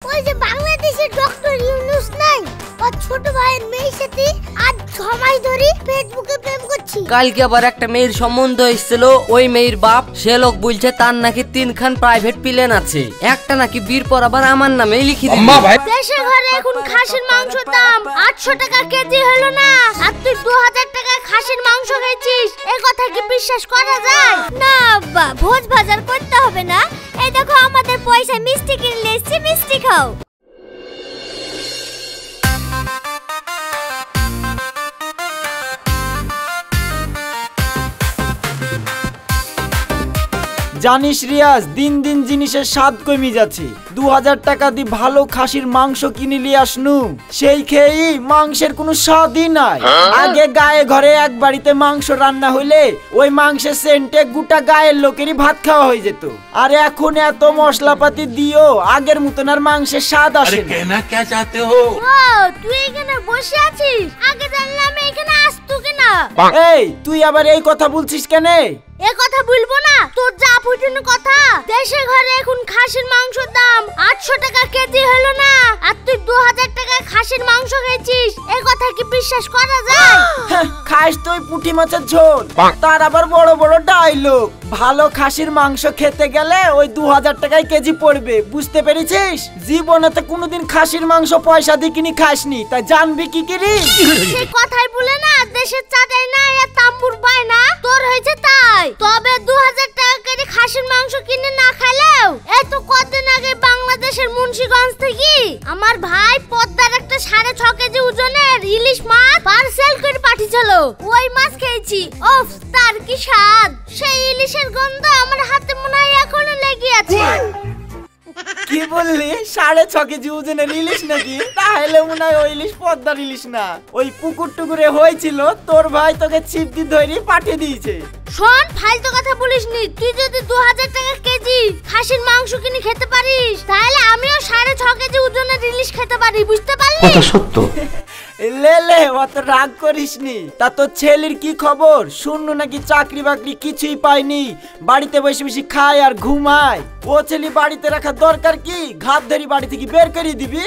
ওই যে বাংলাদেশের ডক্টর ইউনুস নাই, ওর ছোট ভাইয়ের মেয়ের সাথে আজ 6 মাস ধরে ফেসবুকে প্রেম করছি। কালকে আবার একটা মেয়ের সম্বন্ধ এসেছিল, ওই মেয়ের বাপ সে লোক বলছে তার নাকি 3খান প্রাইভেট প্লেন আছে, একটা নাকি বিয়ের পর আবার আমার নামে লিখে দিবে। দেশে ঘরে এখন খাসির মাংসের দাম 800 টাকা কেজি হলো না, আর তুই 2000 টাকায় খাসির মাংস খাইছিস, এই কথা কি বিশ্বাস করা যায়? না আব্বা, ভোজ বাজার করতে হবে না, এই দেখো আমাদের পয়সা মিষ্টি কিনলে এসেছি, মিষ্টি খাও। জানিস রিয়াজ, দিন দিন জিনিসের স্বাদ কমে যাচ্ছে। 2000 টাকা দিয়ে ভালো খাসির মাংস কিনে নিয়ে আসনু, সেই খেয়েই মাংসের কোনো স্বাদই নাই। আগে গায়ে ঘরে এক বাড়িতে মাংস রান্না হইলে ওই মাংসের সেন্টে গোটা গায়ের লোকেরই ভাত খাওয়া হয়ে যেত। আর এখন এত মশলাপাতি দিও আগের মতন আর মাংসের স্বাদ আসে না। তুই এখানে বসে আছিস, আগে জানলাম এখানে আসতো কিনা। এই তুই আবার এই কথা বলছিস কেন? এ কথা বলবো না, তোর যা ফুটানো কথা। দেশে ঘরে এখন খাসির মাংসের দাম 800 টাকা কেজি হলো না, আর তুই 2000 টাকায় খাসির মাংস খাইছিস, এই কথা কি বিশ্বাস করা যায়? খাস তুই পুঁটি মাছের ঝোল, তার আবার বড় বড় ডায়লগ। ভালো খাসির মাংস খেতে গেলে ওই 2000 টাকায় কেজি পড়বে, বুঝতে পেরেছিস? জীবনেতে কোনোদিন খাসির মাংস পয়সা দিয়ে কিনে খাসনি, তাই জানবি কি করি? সেই কথাই বলে না, দেশের চাটাই না আর তাম্বুর পায় না, তোর হয়েছে তাই। তবে 2000 টাকা করে খাসির মাংস কিনে না খাইলেও এই তো কতদিন আগে বাংলাদেশের মুন্সিগঞ্জ থেকে আমার ভাই পদ্মার একটা 6.5 কেজি ওজনের ইলিশ মাছ পার্সেল করে পাঠিয়েছিল। ওই মাছ খেয়েছি, ওফ তার কি স্বাদ! সেই ইলিশের গন্ধ আমার হাতে মনে হয় এখনো লেগে আছে। কি বললি? 6.5 কেজি ওজনের ইলিশ নাকি? তাহলে মনে হয় ওই ইলিশ পদ্মার ইলিশ না, ওই পুকুর টুকুরে হয়েছিল, তোর ভাই তোকে ছিপ দিয়ে ধরে পাঠিয়ে দিয়েছে। শোন, ফালতু কথা বলিসনি। তুই যদি 2000 টাকা কেজি খাসির মাংস কিনে খেতে পারিস, তাহলে আমিও 6.5 কেজি ওজনের ইলিশ খেতে পারি, বুঝতে পারলি? কথা সত্য। লে অত রাগ করিসনি। তা তোর ছেলের কি খবর? শুনলো নাকি চাকরি বাকরি কিছুই পায়নি, বাড়িতে বসে বসে খায় আর ঘুমায়। ও ছেলে বাড়িতে রাখার দরকার কি? ঘাত ধরি বাড়ি থেকে বের করে দিবি।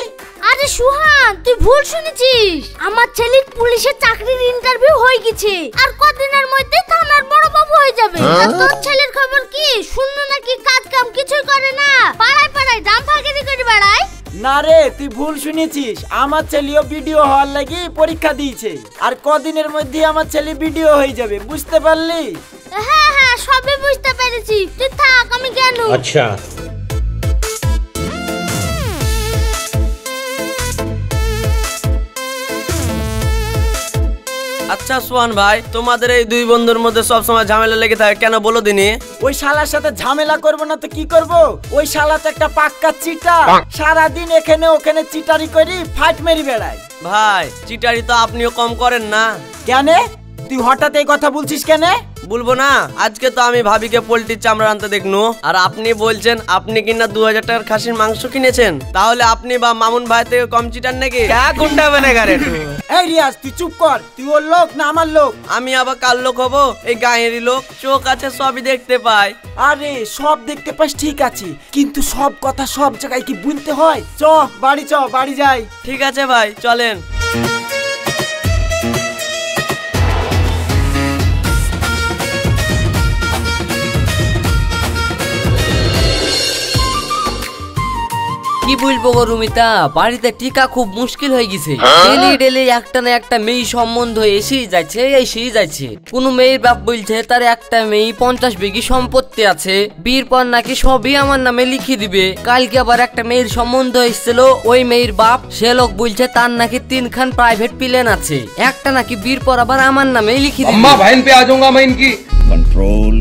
আরে সুহান, তুই ভুল শুনেছিস। আমার ছেলের পুলিশের চাকরির ইন্টারভিউ হয়ে গেছে, আর কদিনের মধ্যে থানার বড় বাবু হয়ে যাবে। আর তোর ছেলের খবর কি? শুনলো নাকি কাজ কাম কিছুই করে না, পাড়ায় পাড়ায় ডাম্পাগিরি করে বেড়ায়। না রে, তুই ভুল শুনেছিস। আমার ছেলেও ভিডিও হওয়ার লাগি পরীক্ষা দিয়েছে, আর কদিনের মধ্যে আমার ছেলে ভিডিও হয়ে যাবে, বুঝতে পারলি? হ্যাঁ হ্যাঁ, সবই বুঝতে পেরেছি, তুই থাক, আমি গেল। আচ্ছা, আচ্ছা সোহান ভাই, তোমাদের এই দুই বন্ধুর মধ্যে সবসময় ঝামেলা লেগে থাকে কেন বলো দিনি? ওই শালার সাথে ঝামেলা করবো না তো কি করব? ওই শালা তো একটা পাক্কা চিটা, সারাদিন এখানে ওখানে চিটারি করি ফাইট মেরি বেড়ায়। ভাই, চিটারি তো আপনিও কম করেন না। কেন তুই হঠাৎ এই কথা বলছিস কেন? বলবো না, আজকে তো আমি ভাবিকে পোল্ট্রির চামড়া আনতে দেখনু, আর আপনি বলছেন আপনি কিনা 2000 টাকার খাসির মাংস কিনেছেন, তাহলে আপনি বা মামুন ভাই থেকে কম চিটার নাকি? গুন্ডা বানেগা রে। এই রিয়াজ, তুই চুপ কর। তুই ওর লোক না আমার লোক? আমি আবার কার লোক হবো? এই গায়েরই লোক, চোখ আছে সবই দেখতে পাই। আরে সব দেখতে পাস ঠিক আছে, কিন্তু সব কথা সব জায়গায় কি বলতে হয়? চ বাড়ি, চ বাড়ি যাই। ঠিক আছে ভাই, চলেন। কি বলবো গো রুমিতা, বাড়িতে টিকা খুব মুশকিল হয়ে গেছে। ডেলি ডেলি একটা না একটা মেয়ে সম্বন্ধ এসেই যাচ্ছে। কোন মেয়ের বাপ বলছে তার একটা মেয়ে 50 বিঘি সম্পত্তি আছে, বিয়ের পর নাকি সবই আমার নামে লিখে দিবে। কালকে আবার একটা মেয়ের সম্বন্ধ এসেছিল, ওই মেয়ের বাপ সে লোক বলছে তার নাকি 3খান প্রাইভেট প্লেন আছে, একটা নাকি বিয়ের পর আবার আমার নামে লিখে দিবে। अम्मा बहन पे आ जाऊंगा मैं इनकी। कंट्रोल।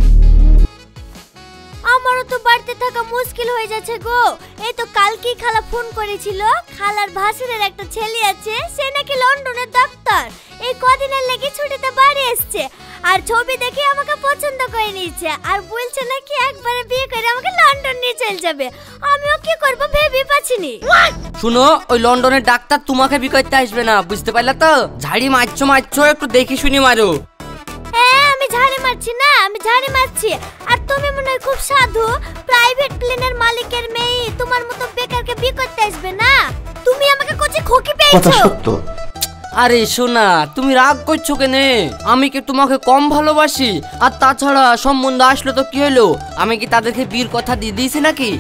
আমারও তো বাড়িতে থাকা মুশকিল হয়ে যাচ্ছে গো। এই তো কালকেই খালা ফোন করেছিল, খালার ভাসুরের একটা ছেলে আছে, সে নাকি লন্ডনের ডাক্তার, এই কদিনের লেগে ছুটিতে বাড়ি এসছে, আর ছবি দেখে আমাকে পছন্দ করে নিয়েছে, আর বলছে নাকি একবারে বিয়ে করে আমাকে লন্ডন নিয়ে চলে যাবে। আমিও কি করব ভেবে পাচ্ছিনি। শুনো, ওই লন্ডনের ডাক্তার তোমাকে বিয়ে করতে আসবে না, বুঝতে পারলে তো? ঝাড়ি মারছো একটু দেখে শুনি মারো। হ্যাঁ, আমি ঝাড়ি মারছি না, আমি ঝাড়ি মারছি। আর তুমি মনে হয় খুব সাধু, প্রাইভেট প্লেনের মালিকের মেয়ে তোমার মতো বেকারকে বিয়ে করতে আসবে না। তুমি আমাকে কোচি খোকি পেয়েছো। আরে শোনা, তুমি রাগ করছো কেনে? আমি কি তোমাকে কম ভালোবাসি? আর তাছাড়া সম্বন্ধ আসলো তো কি হলো? আমি কি তাদেরকে বিয়ের কথা দিয়ে দিয়েছি নাকি?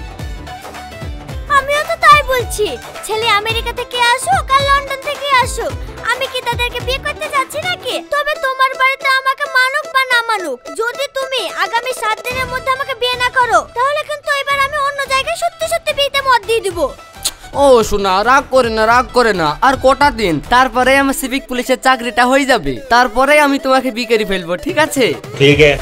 আমিও তো তাই বলছি, ছেলে আমেরিকা থেকে আসুক আর লন্ডন থেকে আসুক, আমি কি তাদেরকে বিয়ে করতে যাচ্ছি নাকি? তবে তোমার বাড়িতে আমাকে মানুক বা না মানুক, যদি তুমি আগামী 7 দিনের মধ্যে আমাকে বিয়ে না করো, তাহলে কিন্তু এবার আমি অন্য জায়গায় সত্যি সত্যি বিয়েতে মত দিয়ে দিব। ও শোনা, রাগ করে না, রাগ করে না। আর কটা দিন, তারপরে আমার সিভিক পুলিশের চাকরিটা হয়ে যাবে, তারপরে আমি তোমাকে বিয়ে করে ফেলবো, ঠিক আছে? ठीक है।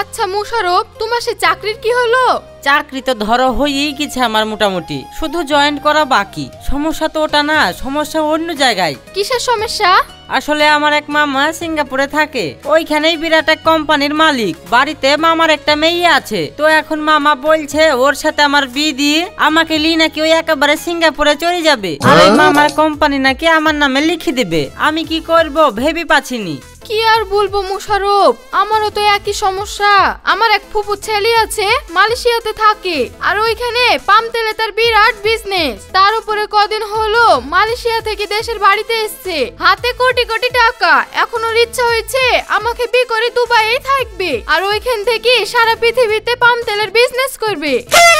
আচ্ছা মোশাররফ, তোমার সে চাকরির কি হলো? চাকরি তো ধরো হয়েই গেছে আমার মোটামুটি, শুধু জয়েন করা বাকি। সমস্যা তো ওটা না, সমস্যা অন্য জায়গায়। কিসের সমস্যা? আসলে আমার এক মামা সিঙ্গাপুরে থাকে, ওইখানেই বিরাট এক কোম্পানির মালিক। বাড়িতে মামার একটা মেয়ে আছে, তো এখন মামা বলছে ওর সাথে আমার বিয়ে দিয়ে আমাকে লি নাকি ওই একেবারে সিঙ্গাপুরে চলে যাবে, আর ওই মামার কোম্পানি নাকি আমার নামে লিখে দেবে। আমি কি করব ভেবে পাচ্ছিনি। কি আর বলবো মোশাররফ, আমারও তো একই সমস্যা। আমার এক ফুফু ছেলে আছে, মালয়েশিয়াতে থাকে, আর ওইখানে পাম তেলে তার বিরাট বিজনেস। তার উপরে কদিন হলো মালয়েশিয়া থেকে দেশের বাড়িতে এসেছে, হাতে কোটি কোটি টাকা। এখন ওর ইচ্ছা হয়েছে আমাকে বিয়ে করে দুবাইয়ে থাকবে, আর ওইখান থেকে সারা পৃথিবীতে পাম তেলের বিজনেস করবে।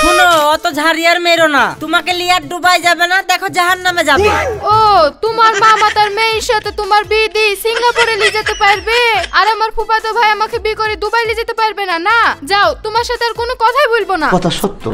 শুনো, অত ঝাড়িয়ার মেরো না, তোমাকে লিয়ার দুবাই যাবে না, দেখো জাহান্নামে যাবে। ও, তোমার মামা তার মেয়ের সাথে তোমার বিয়ে দিয়ে সিঙ্গাপুরে নিয়ে যেতে পারবে, আর আমার ফুফাতো ভাই আমাকে বিয়ে করে দুবাই নিয়ে যেতে পারবে না। না যাও, তোমার সাথে আর কোনো কথাই বলবো না।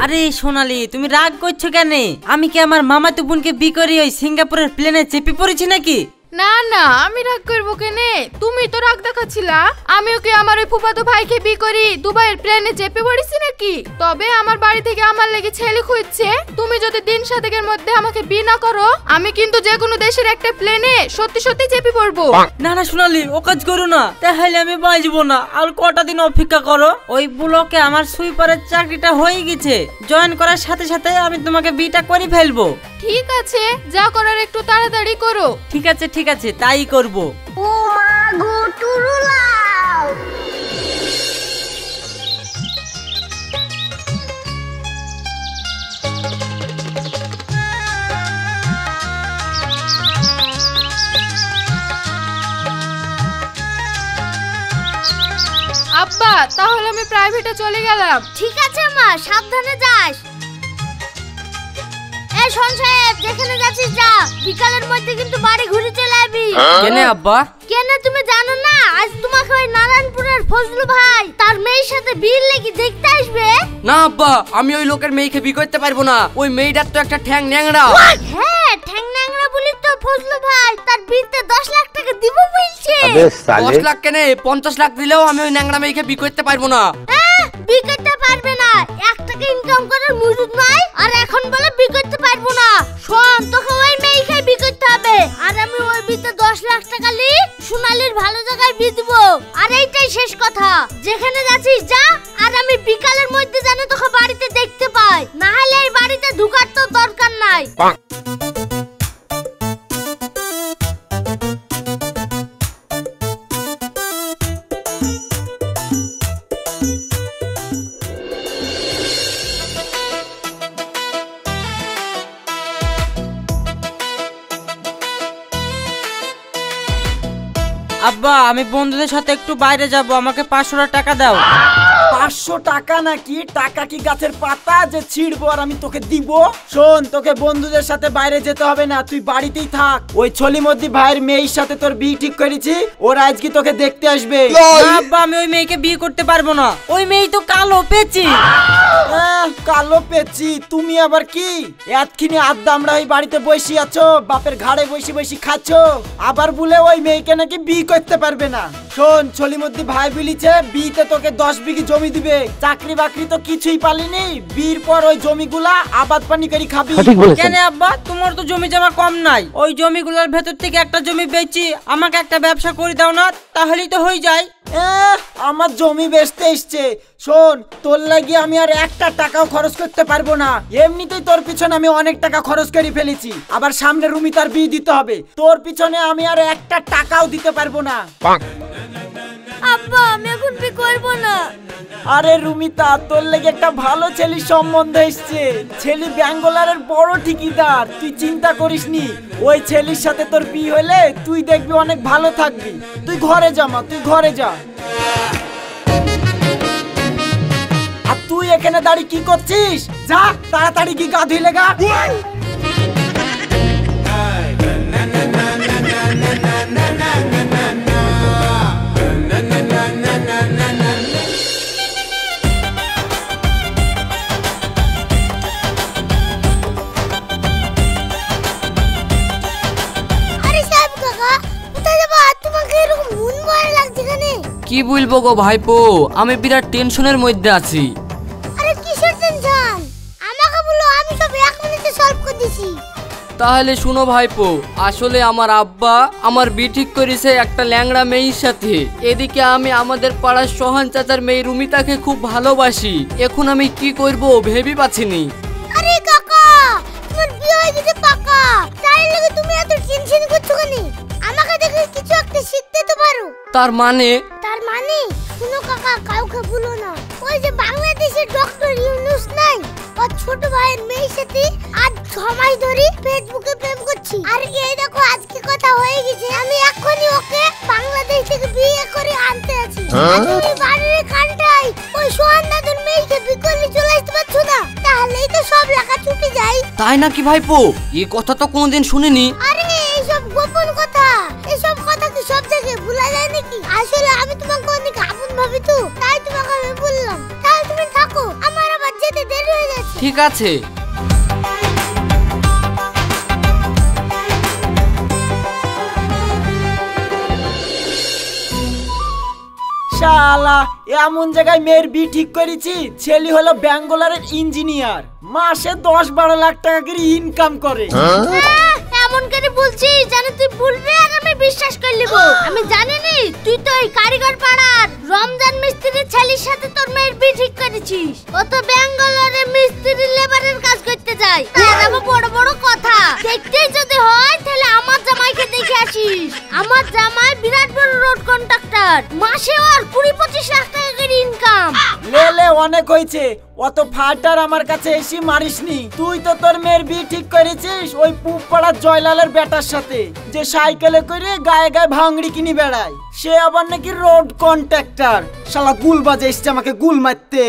আরে সোনালি, তুমি রাগ করছো কেন? আমি কি আমার মামাতো বোনকে বিয়ে করে ওই সিঙ্গাপুরের প্লেনে চেপে পড়েছি নাকি? না না, আমি রাগ করবো কেনে? তুমি তো রাগ দেখাচ্ছিলা। আমিও কি আমার ওই ফুফাতো ভাইকে বিয়ে করি দুবাইয়ের প্লেনে চেপে পড়েছি নাকি? তবে আমার বাড়ি থেকে আমার লেগে ছেলে খুঁজছে। তুমি যদি 3 শতকের মধ্যে আমাকে বিয়ে না করো, আমি কিন্তু যে কোনো দেশের একটা প্লেনে সত্যি সত্যি চেপে পড়বো। না না সোনালি, ও কাজ করো না, তাহলে আমি বাঁচবো না। আর কটা দিন অপেক্ষা করো। ওই ব্লকে আমার সুইপারের চাকরিটা হয়ে গেছে, জয়েন করার সাথে সাথে আমি তোমাকে বিয়েটা করে ফেলবো। ঠিক আছে, যা করার একটু তাড়াতাড়ি করো। ঠিক আছে ঠিক আছে, তাই করবো। ও মা গো টুরুলাও। আব্বা, তাহলে আমি প্রাইভেটে চলে গেলাম। ঠিক আছে মা, সাবধানে যাস। এই শোন সাহেব, যেখানে যাচ্ছিস যা, বিকালের মধ্যে কিন্তু বাড়ি ঘুরে চলে আসবি। কেনে আব্বা? কেন তুমি জানো না, আজ তোমাকে ওই নারায়ণপুরের ফজলু ভাই তার মেয়ের সাথে বিয়ে লেগে দেখতে আসবে। না আব্বা, আমি ওই লোকের মেয়েকে বিয়ে করতে পারবো না। ওই মেয়েটার তো একটা ঠ্যাং ন্যাংরা। হ্যাঁ, ঠ্যাং ন্যাংরা বলি তো ফজলু ভাই তার বিয়েতে 10 লাখ টাকা দিব বলছে। 10 লাখ কেনে, 50 লাখ দিলেও আমি ওই ন্যাংরা মেয়েকে বিয়ে করতে পারবো না। বিয়ে করতে পারবে না? 1 টাকা ইনকাম করার মুরুদ নাই, আর এখন বলে বিয়ে করতে পারবো না। শোন, তোকে ওই মেয়েকে বিয়ে করতে হবে, আর আমি ওই বিয়েতে 10 লাখ টাকা লি সোনালির ভালো জায়গায় বিয়ে দিব। আর এইটাই শেষ কথা, যেখানে যাচ্ছিস যা, আর আমি বিকালের মধ্যে যেন তোকে বাড়িতে দেখতে পাই, না হলে এই বাড়িতে ঢুকার তো দরকার নাই। আব্বা, আমি বন্ধুদের সাথে একটু বাইরে যাব, আমাকে 500 টাকা দাও। 500 টাকা নাকি? টাকা কি গাছের পাতা যে ছিড়বো আর আমি তোকে দিব? শোন, তোকে বন্ধুদের সাথে বাইরে যেতে হবে না, তুই বাড়িতেই থাক। ওই ছলিমদ্দি ভাইয়ের মেয়ের সাথে তোর বিয়ে ঠিক করেছি, ওরা আজকে তোকে দেখতে আসবে। না আব্বা, আমি ওই মেয়েকে বিয়ে করতে পারবো না, ওই মেয়ে তো কালো পেঁচি। কালো পেঁচি? তুমি আবার কি এতখিনি আড্ডা আমরা ওই বাড়িতে বসে আছো, বাপের ঘাড়ে বসে বসে খাচ্ছ, আবার বলে ওই মেয়েকে নাকি বিয়ে করতে পারবে না। শোন, ছলিমদ্দি ভাই বলিছে বিয়েতে তোকে 10 বিঘি জমি দিবে। চাকরি বাকরি তো কিছুই পালিনি, বিয়ের পর ওই জমিগুলা আবাদ পানি করে খাবি। কেন আব্বা, তোমার তো জমি জমা কম নাই, ওই জমিগুলোর ভেতর থেকে একটা জমি বেচি আমাকে একটা ব্যবসা করে দাও না, তাহলেই তো হয়ে যায়। আমার জমি বেচতে এসছে। শোন, তোর লাগি আমি আর একটা টাকাও খরচ করতে পারবো না। এমনিতেই তোর পিছনে আমি অনেক টাকা খরচ করে ফেলেছি, আবার সামনে রুমিতার বিয়ে দিতে হবে। তোর পিছনে আমি আর একটা টাকাও দিতে পারবো না। আব্বা আমি এখন বিয়ে করবো না। আরে রুমিতা, তোর লেগে একটা ভালো ছেলের সম্বন্ধ এসছে। ছেলে ব্যাঙ্গালোরের বড় ঠিকাদার, তুই চিন্তা করিসনি। ওই ছেলের সাথে তোর বিয়ে হলে তুই দেখবি অনেক ভালো থাকবি। তুই ঘরে যা মা, তুই ঘরে যা। আর তুই এখানে দাঁড়িয়ে কি করছিস? যা তাড়াতাড়ি কি গা ধুইলে গা। কি বলবো গো ভাইপো, আমি বিরাট টেনশনের মধ্যে আছি। আরে কিসের টেনশন? আমাকে বলো, আমি সব 1 মিনিটে সলভ করে দিছি। তাহলে শুনো ভাইপো, আসলে আমার আব্বা আমার বিয়ে ঠিক করেছে একটা ল্যাংড়া মেয়ের সাথে। এদিকে আমি আমাদের পাড়ার সোহান চাচার মেয়ে রুমিতাকে খুব ভালোবাসি। এখন আমি কি করব ভেবে পাচ্ছিনি। আরে কাকা, তোমার বিয়ে হয়ে গেছে পাকা, তাই লাগে তুমি এত টেনশন করছো কেন? আমাকে দেখে কিছু একটা শিখতে তো পারো। তার মানে? শুনো কাকা, কাউকে ভুলো না। ওই যে বাংলাদেশের ডক্টর ইউনুস নাই, ওর ছোট ভাইয়ের মেয়ের সাথে আজ 6 মাস ধরে ফেসবুকে প্রেম করছি। আর এই দেখো আজকে কথা হয়ে গেছে, আমি এখনই ওকে বাংলাদেশ থেকে বিয়ে করে আনতে আছি। তুমি বাড়ির কানটাই ওই সোহান দাদুর মেয়েকে বিকলে চলে আসতে পারছো না, তাহলেই তো সব লেখা ছুটে যায়। তাই নাকি ভাইপো? এই কথা তো কোনোদিন শুনিনি। আরে এইসব গোপন কথা, এইসব কথা কি সব জায়গায় ভুলা যায় নাকি? আসলে আমি তোমাকে অনেক আপন ভাবি তো, তাই তোমাকে আমি বললাম। তাহলে তুমি থাকো, আমার আবার যেতে দেরি হয়ে যাচ্ছে। ঠিক আছে। শালা, এমন জায়গায় মেয়ের বিয়ে ঠিক করেছি, ছেলে হলো ব্যাঙ্গালোরের ইঞ্জিনিয়ার, মাসে 10-12 লাখ টাকা করে ইনকাম করে। এমন করে বলছিস জানি তুই বলবি আর আমি বিশ্বাস করে নিব। আমি জানি নি তুই তো এই কারিগর পাড়ার রমজান মিস্ত্রির ছেলের সাথে তোর মেয়ের বিয়ে ঠিক করেছিস। ও তো ব্যাঙ্গালোরে মিস্ত্রি লেবারের কাজ করতে যায়। তার আবার বড় বড় কথা। দেখতেই যদি হয় তাহলে আমার জামাইকে দেখে আসিস। আমার জামাই বিরাট বড় রোড কন্ট্রাক্টর, মাসে ওর 20-25 লাখ টাকা করে ইনকাম। লেলে অনেক হয়েছে, অত ফাটার আমার কাছে এসে মারিসনি। তুই তো তোর মেয়ের বিয়ে ঠিক করেছিস ওই পুপাড়ার জয়লালের বেটার সাথে, যে সাইকেলে করে গায়ে গায়ে ভাঙড়ি কিনে বেড়ায়। সে আবার নাকি রোড কন্ট্রাক্টর। শালা গুল বাজে এসছে আমাকে গুল মারতে।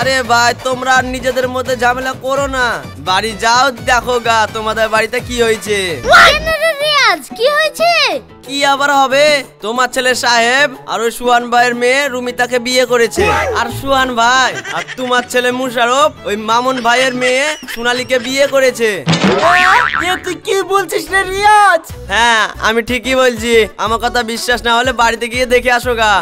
আরে ভাই, তোমরা নিজেদের মধ্যে ঝামেলা করো না, বাড়ি যাও, দেখো গা তোমাদের বাড়িতে কি হয়েছে। কি হয়েছে? কি আবার হবে, তোমার ছেলে সাহেব আর ওই সুহান ভাইয়ের মেয়ে রুমিতাকে বিয়ে করেছে। আর সুহান ভাই আর তোমার ছেলে মুশারফ ওই মামুন ভাইয়ের মেয়ে সোনালীকে বিয়ে করেছে। তুই কি বলছিস রে রিয়াজ? হ্যাঁ, আমি ঠিকই বলছি। আমার কথা বিশ্বাস না হলে বাড়িতে গিয়ে দেখে আসো গা।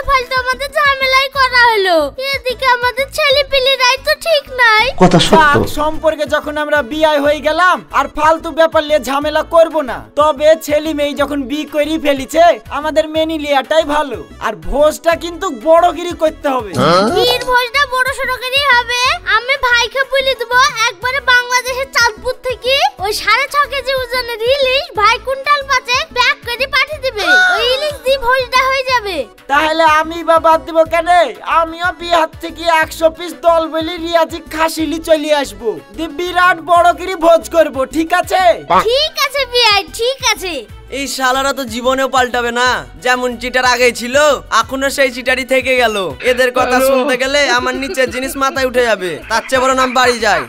ফালতু আমাদের ঝামেলাই করা হলো, এদিকে আমাদের ছেলে পিলিরাই তো ঠিক নাই। কথা সত্য। সম্পর্কে যখন আমরা বিয়ে হয়ে গেলাম আর ফালতু ব্যাপার নিয়ে ঝামেলা করব না। তবে ছেলে মেয়ে যখন বিয়ে করে ফেলিছে, আমাদের মেনে লিয়াটাই ভালো। আর ভোজটা কিন্তু বড়গিরি করতে হবে। বিয়ের ভোজটা বড় সড়ো করেই হবে। আমি ভাইকে বলে দেব একবারে বাংলাদেশের চাঁদপুর থেকে ওই 6.5 কেজি ওজনের ইলিশ ভাই কুইন্টাল 5 প্যাক করে পাঠিয়ে দিবে। ওই ইলিশ দিয়ে ভোজটা হয়ে যাবে। তাহলে আমি বা বাদ দিব কেন? আমিও বিহার থেকে 100 পিস দল বলি রিয়াজি খাসিলি চলে আসবো, বিরাট বড় করে ভোজ করব। ঠিক আছে? ঠিক আছে বিয়াই, ঠিক আছে। এই শালারা তো জীবনেও পাল্টাবে না, যেমন চিটার আগে ছিল এখনো সেই চিটারই থেকে গেল। এদের কথা শুনতে গেলে আমার নিচের জিনিস মাথায় উঠে যাবে। তার চেয়ে বড় নাম বাড়ি যায়।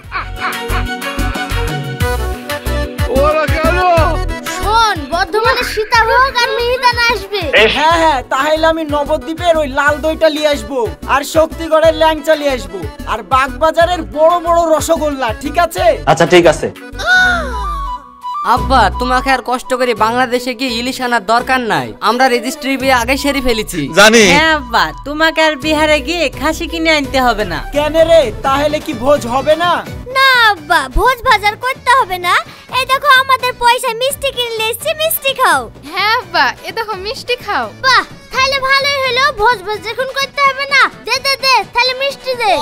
শোন, বর্ধমানে সীতা হোক আর মিহিদা জানা আসবে। হ্যাঁ হ্যাঁ, তাহলে আমি নবদ্বীপের ওই লাল দইটা নিয়ে আসবো, আর শক্তিগড়ের ল্যাংচা নিয়ে আসবো, আর বাগবাজারের বড় বড় রসগোল্লা, ঠিক আছে? আচ্ছা ঠিক আছে। আব্বা তোমাকে আর কষ্ট করে বাংলাদেশে গিয়ে ইলিশ আনার দরকার নাই, আমরা রেজিস্ট্রি বিয়ে আগে সেরে ফেলেছি। জানি। হ্যাঁ আব্বা, তোমাকে আর বিহারে গিয়ে খাসি কিনে আনতে হবে না। কেন রে, তাহলে কি ভোজ হবে না? না আব্বা, ভোজ বাজার করতে হবে না। এই দেখো আমাদের পয়সা মিষ্টি কিনলে এসছি, মিষ্টি খাও। হ্যাঁ আব্বা, এ দেখো মিষ্টি খাও। বাহ, তাহলে ভালোই হলো, ভোজ যখন করতে হবে না। দে দে দে, তাহলে মিষ্টি দে।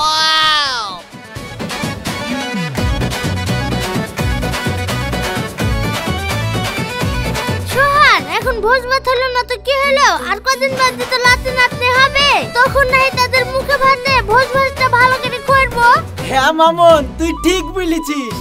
সোহান, এখন ভোজ ভাত হলো না তো কি হলো? আর কদিন বাদ তো লাতে নাতনি হবে, তখন নাই তাদের মুখে ভাতে ভোজ ভাতটা ভালো করে করবো। হ্যাঁ মামুন, তুই ঠিক বলেছিস।